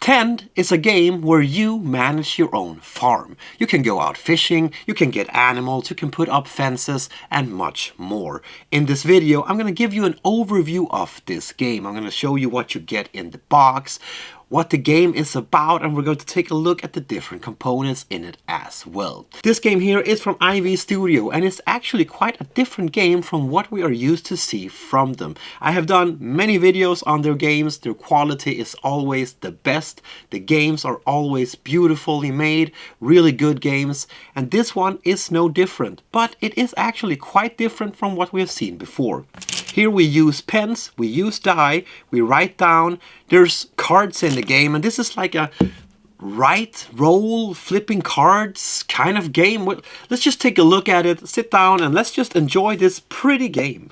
Tend is a game where you manage your own farm. You can go out fishing, you can get animals, you can put up fences, and much more. In this video, I'm going to give you an overview of this game. I'm going to show you what you get in the box, what the game is about, and we're going to take a look at the different components in it as well. This game here is from IV Studio, and it's actually quite a different game from what we are used to see from them. I have done many videos on their games. Their quality is always the best. The games are always beautifully made, really good games, and this one is no different, but it is actually quite different from what we have seen before. Here we use pens, we use die, we write down, there's cards in the game, and this is like a write, roll, flipping cards kind of game. Let's just take a look at it, sit down, and let's just enjoy this pretty game.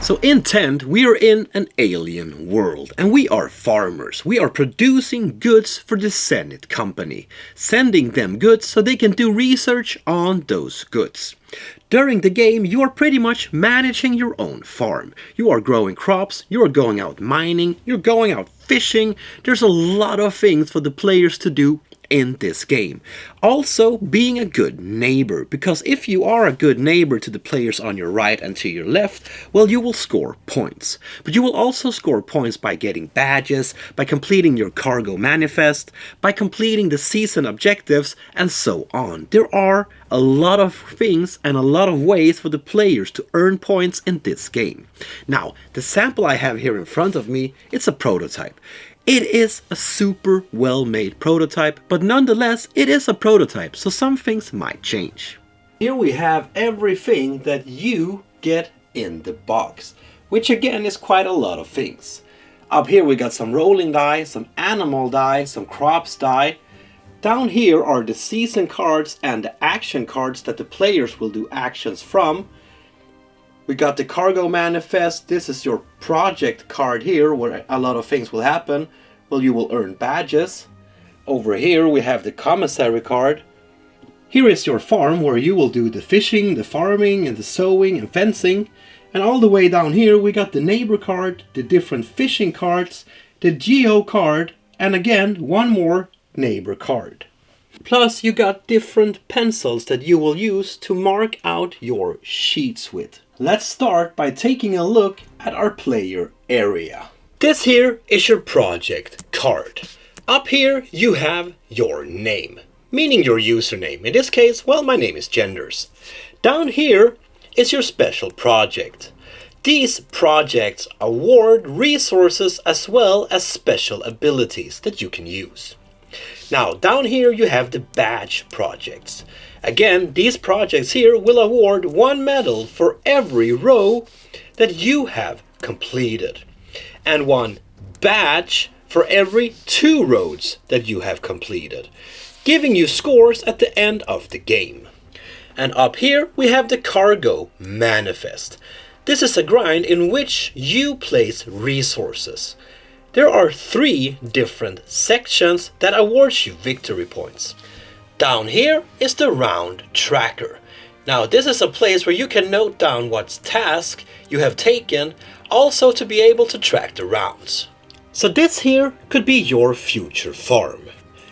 So in Tend, we are in an alien world, and we are farmers. We are producing goods for the Zenith company, sending them goods so they can do research on those goods. During the game, you are pretty much managing your own farm. You are growing crops, you are going out mining, you're going out fishing. There's a lot of things for the players to do in this game. Also, being a good neighbor, because if you are a good neighbor to the players on your right and to your left, well, you will score points. But you will also score points by getting badges, by completing your cargo manifest, by completing the season objectives, and so on. There are a lot of things and a lot of ways for the players to earn points in this game. Now, the sample I have here in front of me, it's a prototype. It is a super well-made prototype, but nonetheless, it is a prototype, so some things might change. Here we have everything that you get in the box, which again is quite a lot of things. Up here we got some rolling die, some animal die, some crops die. Down here are the season cards and the action cards that the players will do actions from. We got the cargo manifest. This is your project card here where a lot of things will happen. Well, you will earn badges. Over here we have the commissary card. Here is your farm where you will do the fishing, the farming, and the sowing and fencing. And all the way down here we got the neighbor card, the different fishing cards, the geo card, and again one more neighbor card. Plus you got different pencils that you will use to mark out your sheets with. Let's start by taking a look at our player area. This here is your project card. Up here you have your name, meaning your username. In this case, well, my name is Genders. Down here is your special project. These projects award resources as well as special abilities that you can use. Now, down here you have the badge projects. Again, these projects here will award one medal for every row that you have completed, and one badge for every 2 rows that you have completed, giving you scores at the end of the game. And up here we have the cargo manifest. This is a grind in which you place resources. There are 3 different sections that awards you victory points. Down here is the round tracker. Now this is a place where you can note down what task you have taken, also to be able to track the rounds. So this here could be your future farm.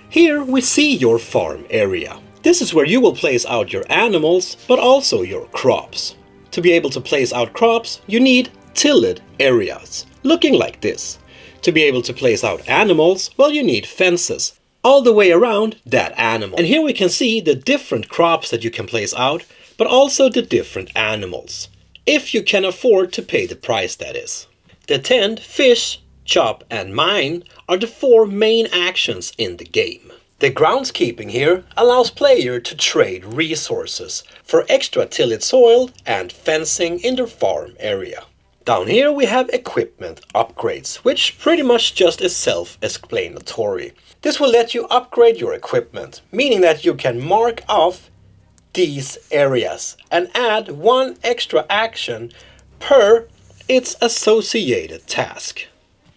Here we see your farm area. This is where you will place out your animals, but also your crops. To be able to place out crops, you need tilled areas, looking like this. To be able to place out animals, well, you need fences all the way around that animal. And here we can see the different crops that you can place out, but also the different animals, if you can afford to pay the price, that is. The tend, fish, chop, and mine are the 4 main actions in the game. The groundskeeping here allows player to trade resources for extra tilled soil and fencing in their farm area. Down here we have equipment upgrades, which pretty much just is self-explanatory. This will let you upgrade your equipment, meaning that you can mark off these areas and add 1 extra action per its associated task.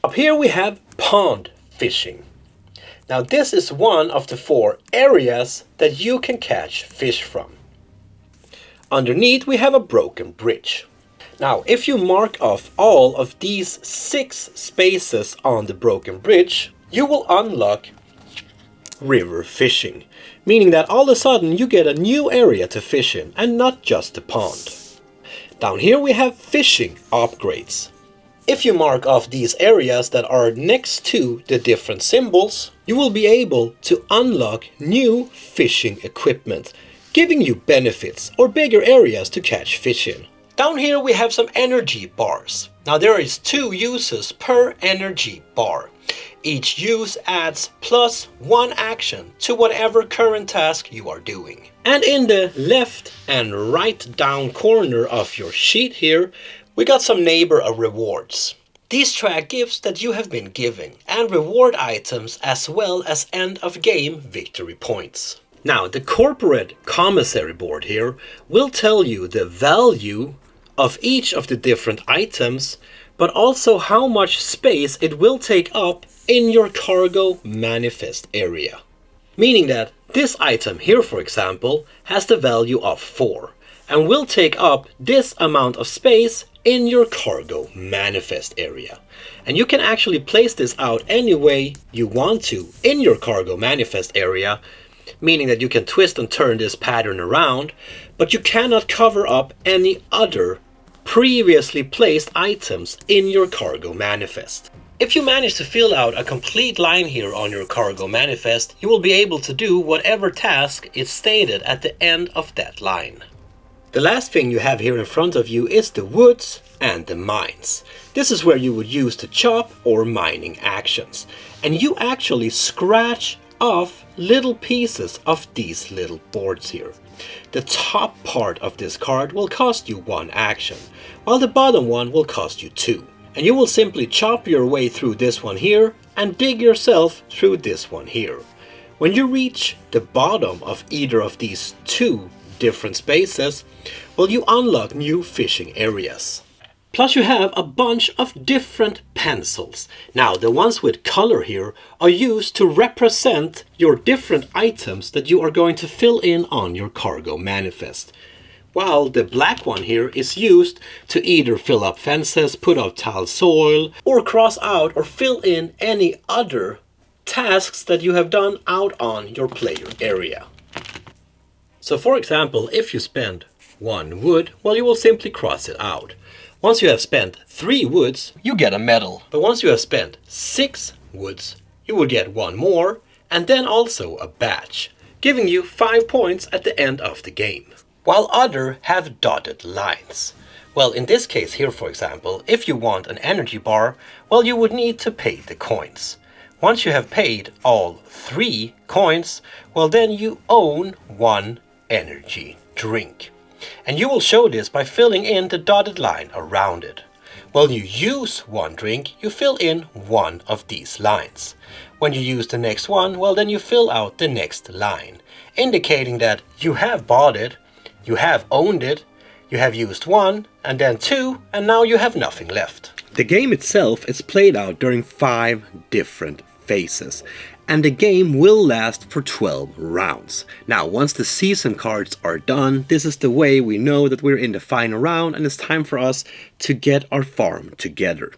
Up here we have pond fishing. Now this is one of the 4 areas that you can catch fish from. Underneath we have a broken bridge. Now, if you mark off all of these 6 spaces on the broken bridge, you will unlock river fishing, meaning that all of a sudden you get a new area to fish in and not just the pond. Down here we have fishing upgrades. If you mark off these areas that are next to the different symbols, you will be able to unlock new fishing equipment, giving you benefits or bigger areas to catch fish in. Down here we have some energy bars. Now there is 2 uses per energy bar. Each use adds +1 action to whatever current task you are doing. And in the left and right down corner of your sheet here, we got some neighbor rewards. These track gifts that you have been giving and reward items as well as end of game victory points. Now the corporate commissary board here will tell you the value of each of the different items, but also how much space it will take up in your cargo manifest area. Meaning that this item here, for example, has the value of 4 and will take up this amount of space in your cargo manifest area. And you can actually place this out any way you want to in your cargo manifest area, meaning that you can twist and turn this pattern around, but you cannot cover up any other previously placed items in your cargo manifest. If you manage to fill out a complete line here on your cargo manifest, you will be able to do whatever task is stated at the end of that line. The last thing you have here in front of you is the woods and the mines. This is where you would use the chop or mining actions. And you actually scratch off little pieces of these little boards here. The top part of this card will cost you 1 action, while the bottom one will cost you 2. And you will simply chop your way through this one here and dig yourself through this one here. When you reach the bottom of either of these 2 different spaces, well, you unlock new fishing areas. Plus you have a bunch of different pencils. Now the ones with color here are used to represent your different items that you are going to fill in on your cargo manifest. While the black one here is used to either fill up fences, put out tile soil, or cross out or fill in any other tasks that you have done out on your player area. So for example, if you spend 1 wood, well, you will simply cross it out. Once you have spent 3 woods, you get a medal. But once you have spent 6 woods, you will get 1 more, and then also a badge, giving you 5 points at the end of the game. While other have dotted lines. Well, in this case here, for example, if you want an energy bar, well, you would need to pay the coins. Once you have paid all 3 coins, well, then you own 1 energy drink. And you will show this by filling in the dotted line around it. When you use 1 drink, you fill in 1 of these lines. When you use the next one, well, then you fill out the next line, indicating that you have bought it, you have owned it, you have used 1, and then 2, and now you have nothing left. The game itself is played out during 5 different phases, and the game will last for 12 rounds. Now, once the season cards are done, this is the way we know that we're in the final round and it's time for us to get our farm together.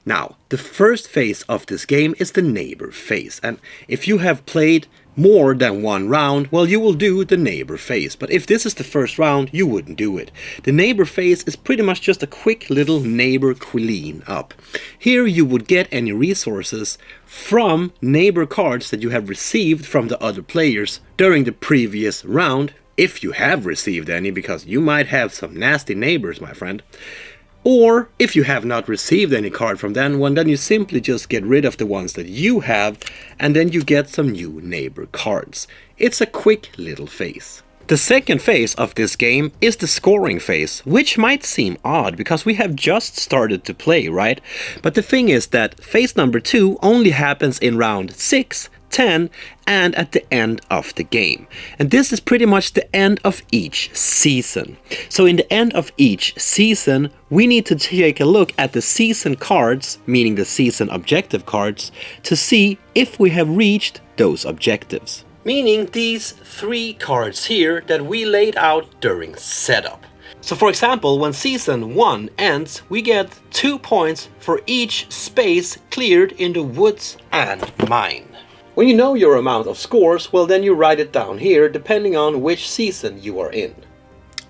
Now, the first phase of this game is the neighbor phase, and if you have played more than 1 round, well, you will do the neighbor phase. But if this is the first round, you wouldn't do it. The neighbor phase is pretty much just a quick little neighbor clean up. Here you would get any resources from neighbor cards that you have received from the other players during the previous round, if you have received any, because you might have some nasty neighbors, my friend. Or if you have not received any card from them, well, then you simply just get rid of the ones that you have, and then you get some new neighbor cards. It's a quick little phase. The second phase of this game is the scoring phase, which might seem odd because we have just started to play, right? But the thing is that phase number 2 only happens in round 6, 10, and at the end of the game. And this is pretty much the end of each season. So in the end of each season, we need to take a look at the season cards, meaning the season objective cards, to see if we have reached those objectives. meaning these 3 cards here that we laid out during setup. So for example, when season 1 ends, we get 2 points for each space cleared in the woods and mine. When you know your amount of scores, well then you write it down here depending on which season you are in.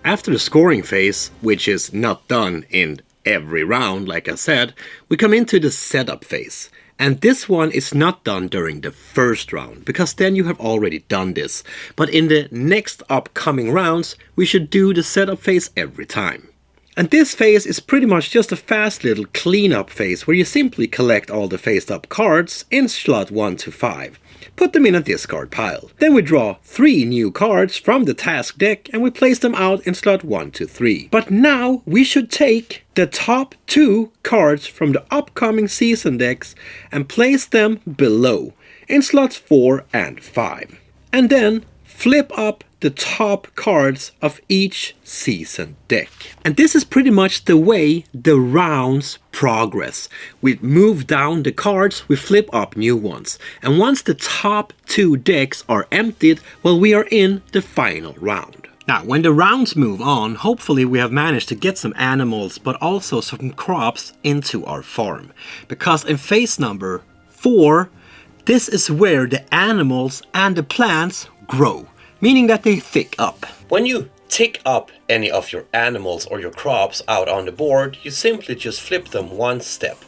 After the scoring phase, which is not done in every round like I said, we come into the setup phase. And this one is not done during the first round, because then you have already done this. But in the next upcoming rounds, we should do the setup phase every time. And this phase is pretty much just a fast little cleanup phase where you simply collect all the face up cards in slot 1 to 5. Put them in a discard pile. Then we draw 3 new cards from the task deck and we place them out in slot 1 to 3. But now we should take the top 2 cards from the upcoming season decks and place them below in slots 4 and 5. And then flip up the top cards of each season deck. And this is pretty much the way the rounds progress. We move down the cards, we flip up new ones. And once the top 2 decks are emptied, well, we are in the final round. Now, when the rounds move on, hopefully we have managed to get some animals, but also some crops into our farm. Because in phase number 4, this is where the animals and the plants grow, meaning that they thick up. When you tick up any of your animals or your crops out on the board, you simply just flip them 1 step,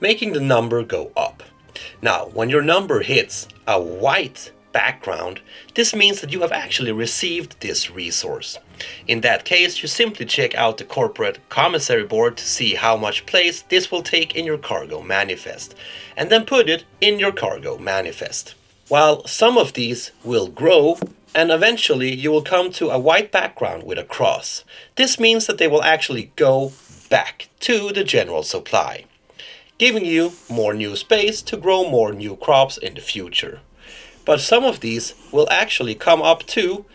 making the number go up. Now, when your number hits a white background, this means that you have actually received this resource. In that case, you simply check out the corporate commissary board to see how much place this will take in your cargo manifest, and then put it in your cargo manifest. While some of these will grow, and eventually you will come to a white background with a cross. This means that they will actually go back to the general supply, giving you more new space to grow more new crops in the future. But some of these will actually come up to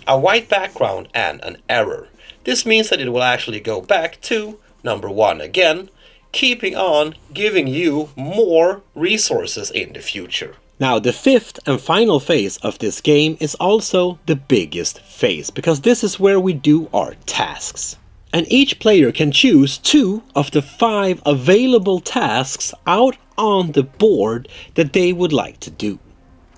a white background and an error. This means that it will actually go back to number 1 again, keeping on giving you more resources in the future. Now, the 5th and final phase of this game is also the biggest phase, because this is where we do our tasks. And each player can choose 2 of the 5 available tasks out on the board that they would like to do.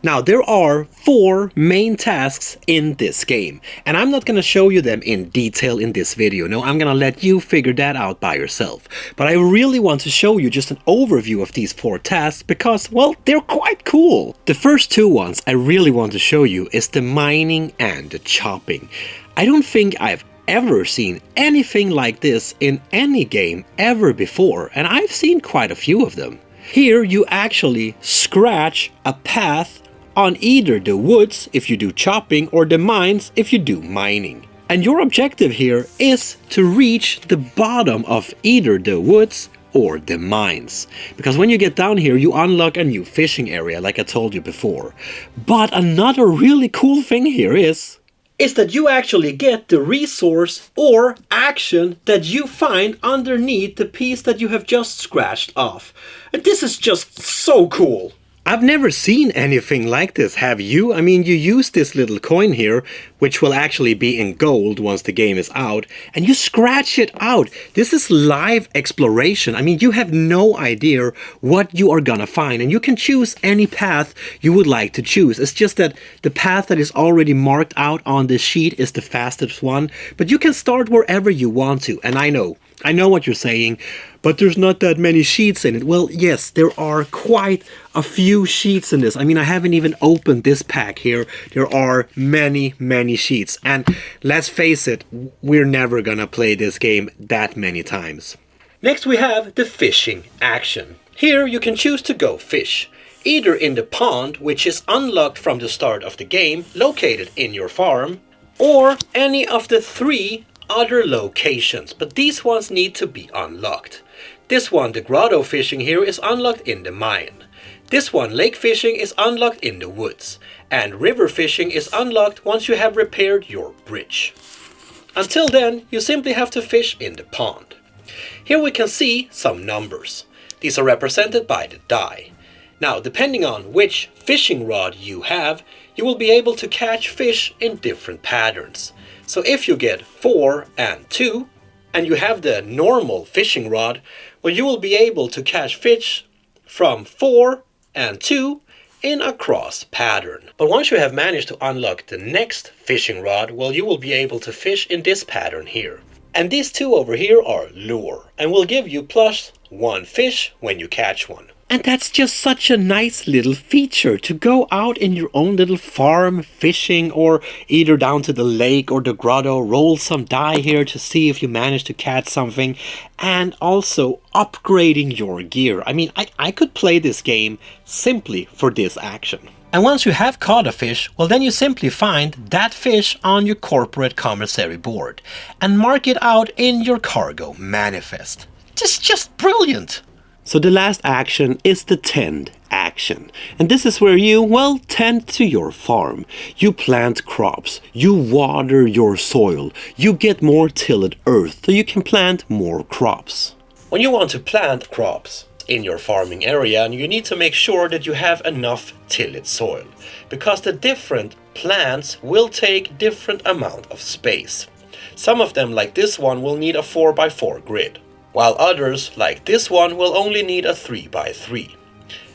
Now, there are 4 main tasks in this game, and I'm not going to show you them in detail in this video. No, I'm going to let you figure that out by yourself. But I really want to show you just an overview of these 4 tasks because, well, they're quite cool. The first 2 ones I really want to show you is the mining and the chopping. I don't think I've ever seen anything like this in any game ever before, and I've seen quite a few of them. Here you actually scratch a path on either the woods if you do chopping or the mines if you do mining. And your objective here is to reach the bottom of either the woods or the mines. Because when you get down here, you unlock a new fishing area like I told you before. But another really cool thing here is that you actually get the resource or action that you find underneath the piece that you have just scratched off. And this is just so cool. I've never seen anything like this, have you? I mean, you use this little coin here, which will actually be in gold once the game is out, and you scratch it out. This is live exploration. I mean, you have no idea what you are gonna find, and you can choose any path you would like to choose. It's just that the path that is already marked out on the sheet is the fastest one, but you can start wherever you want to, and I know what you're saying, but there's not that many sheets in it. Well, yes, there are quite a few sheets in this. I mean, I haven't even opened this pack here. There are many, many sheets. And let's face it, we're never gonna play this game that many times. Next we have the fishing action. Here you can choose to go fish, either in the pond, which is unlocked from the start of the game, located in your farm, or any of the 3 other locations, but these ones need to be unlocked. This one, the grotto fishing here, is unlocked in the mine. This one, lake fishing, is unlocked in the woods. And river fishing is unlocked once you have repaired your bridge. Until then, you simply have to fish in the pond. Here we can see some numbers. These are represented by the die. Now, depending on which fishing rod you have, you will be able to catch fish in different patterns. So if you get 4 and 2, and you have the normal fishing rod, well, you will be able to catch fish from 4 and 2 in a cross pattern. But once you have managed to unlock the next fishing rod, well, you will be able to fish in this pattern here. And these two over here are lure, and will give you +1 fish when you catch one. And that's just such a nice little feature to go out in your own little farm fishing, or either down to the lake or the grotto, roll some die here to see if you manage to catch something, and also upgrading your gear. I mean, I could play this game simply for this action. And once you have caught a fish, well, then you simply find that fish on your corporate commissary board and mark it out in your cargo manifest. Just brilliant! So the last action is the tend action. And this is where you, well, tend to your farm. You plant crops, you water your soil, you get more tilled earth so you can plant more crops. When you want to plant crops in your farming area, you need to make sure that you have enough tilled soil, because the different plants will take different amount of space. Some of them, like this one, will need a 4x4 grid, while others, like this one, will only need a 3x3.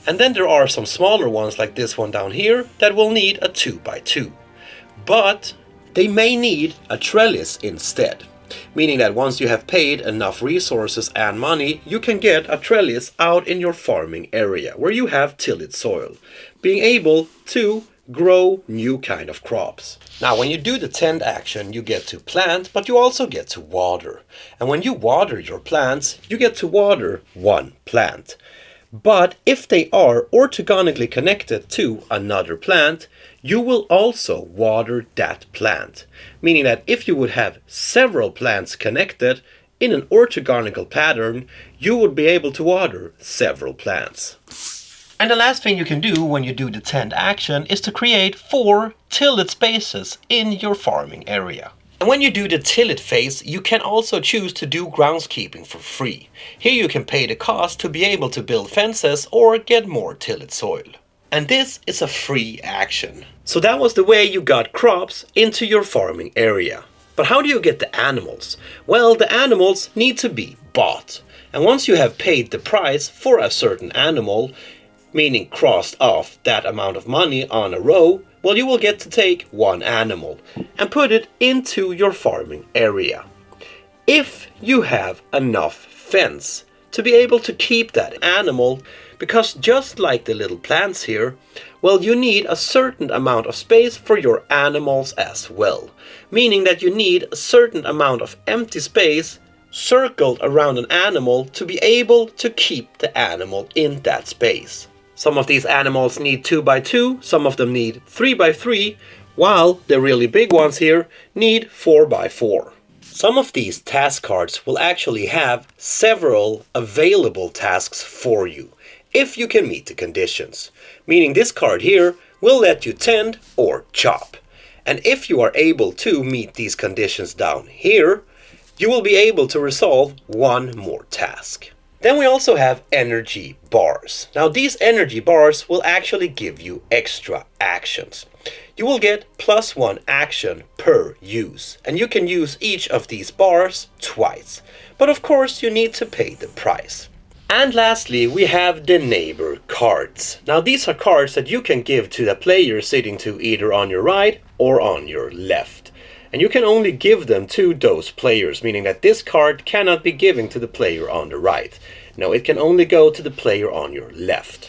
And then there are some smaller ones, like this one down here, that will need a 2x2. But they may need a trellis instead, meaning that once you have paid enough resources and money, you can get a trellis out in your farming area where you have tilled soil, being able to grow new kind of crops. Now, when you do the tend action, you get to plant, but you also get to water. And when you water your plants, you get to water one plant. But if they are orthogonically connected to another plant, you will also water that plant. Meaning that if you would have several plants connected in an orthogonal pattern, you would be able to water several plants. And the last thing you can do when you do the tend action is to create 4 tilled spaces in your farming area. And when you do the tilled phase, you can also choose to do groundskeeping for free. Here you can pay the cost to be able to build fences or get more tilled soil. And this is a free action. So that was the way you got crops into your farming area. But how do you get the animals? Well, the animals need to be bought. And once you have paid the price for a certain animal, meaning crossed off that amount of money on a row, well, you will get to take one animal and put it into your farming area. If you have enough fence to be able to keep that animal, because just like the little plants here, well, you need a certain amount of space for your animals as well. Meaning that you need a certain amount of empty space circled around an animal to be able to keep the animal in that space. Some of these animals need 2x2, some of them need 3x3, while the really big ones here need 4x4. Some of these task cards will actually have several available tasks for you, if you can meet the conditions. Meaning this card here will let you tend or chop. And if you are able to meet these conditions down here, you will be able to resolve one more task. Then we also have energy bars. Now these energy bars will actually give you extra actions. You will get +1 action per use, and you can use each of these bars twice. But of course you need to pay the price. And lastly, we have the neighbor cards. Now these are cards that you can give to the player sitting to either on your right or on your left. And you can only give them to those players, meaning that this card cannot be given to the player on the right. No, it can only go to the player on your left.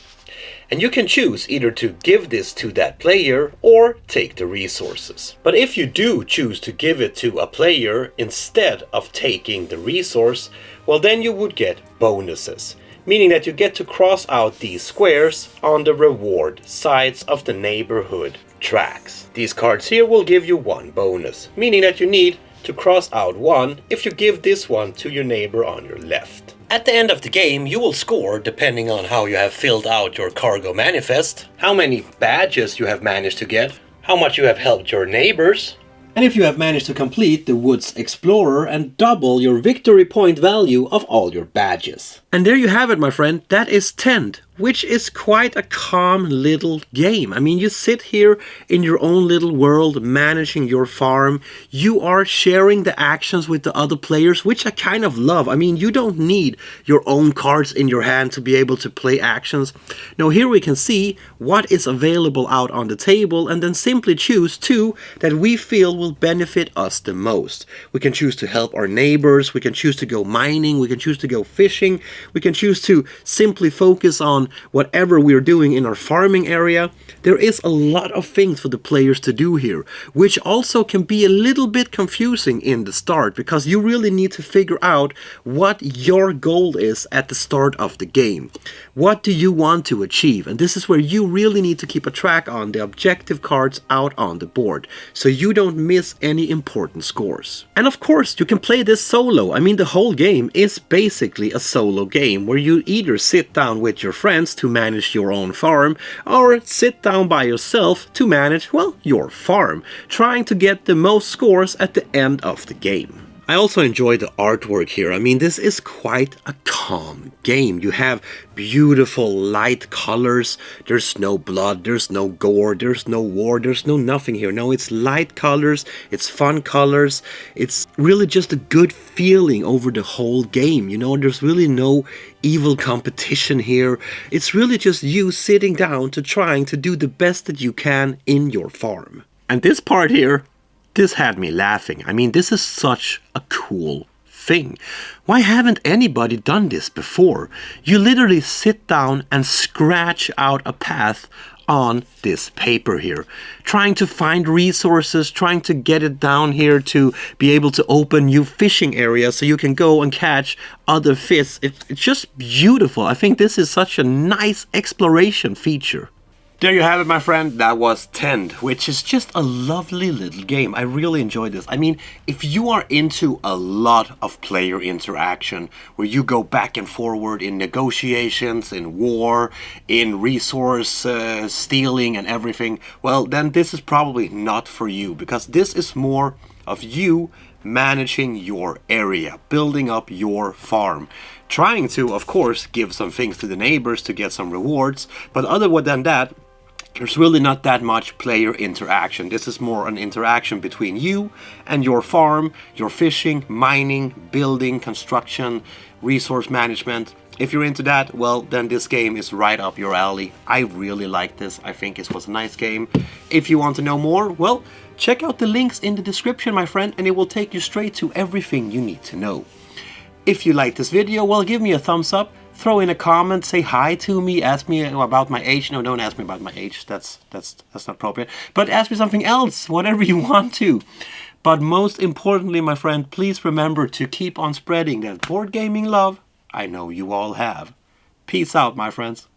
And you can choose either to give this to that player or take the resources. But if you do choose to give it to a player instead of taking the resource, well, then you would get bonuses. Meaning that you get to cross out these squares on the reward sides of the neighborhood tracks. These cards here will give you 1 bonus, meaning that you need to cross out 1 if you give this one to your neighbor on your left. At the end of the game, you will score depending on how you have filled out your cargo manifest, how many badges you have managed to get, how much you have helped your neighbors, and if you have managed to complete the Woods Explorer and double your victory point value of all your badges. And there you have it, my friend. That is Tend, which is quite a calm little game. I mean, you sit here in your own little world managing your farm. You are sharing the actions with the other players, which I kind of love. I mean, you don't need your own cards in your hand to be able to play actions. Now here we can see what is available out on the table and then simply choose two that we feel will benefit us the most. We can choose to help our neighbors, we can choose to go mining, we can choose to go fishing, we can choose to simply focus on whatever we're doing in our farming area. There is a lot of things for the players to do here, which also can be a little bit confusing in the start, because you really need to figure out what your goal is at the start of the game. What do you want to achieve? And this is where you really need to keep a track on the objective cards out on the board, so you don't miss any important scores. And of course, you can play this solo. I mean, the whole game is basically a solo game where you either sit down with your friends to manage your own farm, or sit down by yourself to manage, well, your farm, trying to get the most scores at the end of the game. I also enjoy the artwork here. I mean, this is quite a calm game. You have beautiful light colors. There's no blood, there's no gore, there's no war, there's no nothing here. No, it's light colors, it's fun colors. It's really just a good feeling over the whole game. You know, there's really no evil competition here. It's really just you sitting down to trying to do the best that you can in your farm. And this part here, this had me laughing. I mean, this is such a cool thing. Why haven't anybody done this before? You literally sit down and scratch out a path on this paper here, trying to find resources, trying to get it down here to be able to open new fishing areas so you can go and catch other fish. It's just beautiful. I think this is such a nice exploration feature. There you have it, my friend. That was Tend, which is just a lovely little game. I really enjoyed this. I mean, if you are into a lot of player interaction, where you go back and forward in negotiations, in war, in resource stealing and everything, well, then this is probably not for you, because this is more of you managing your area, building up your farm, trying to, of course, give some things to the neighbors to get some rewards, but other than that, there's really not that much player interaction. This is more an interaction between you and your farm, your fishing, mining, building, construction, resource management. If you're into that, well, then this game is right up your alley. I really like this. I think it was a nice game. If you want to know more, well, check out the links in the description, my friend, and it will take you straight to everything you need to know. If you like this video, well, give me a thumbs up. Throw in a comment, say hi to me, ask me about my age. No, don't ask me about my age. That's not appropriate. But ask me something else, whatever you want to. But most importantly, my friend, please remember to keep on spreading that board gaming love I know you all have. Peace out, my friends.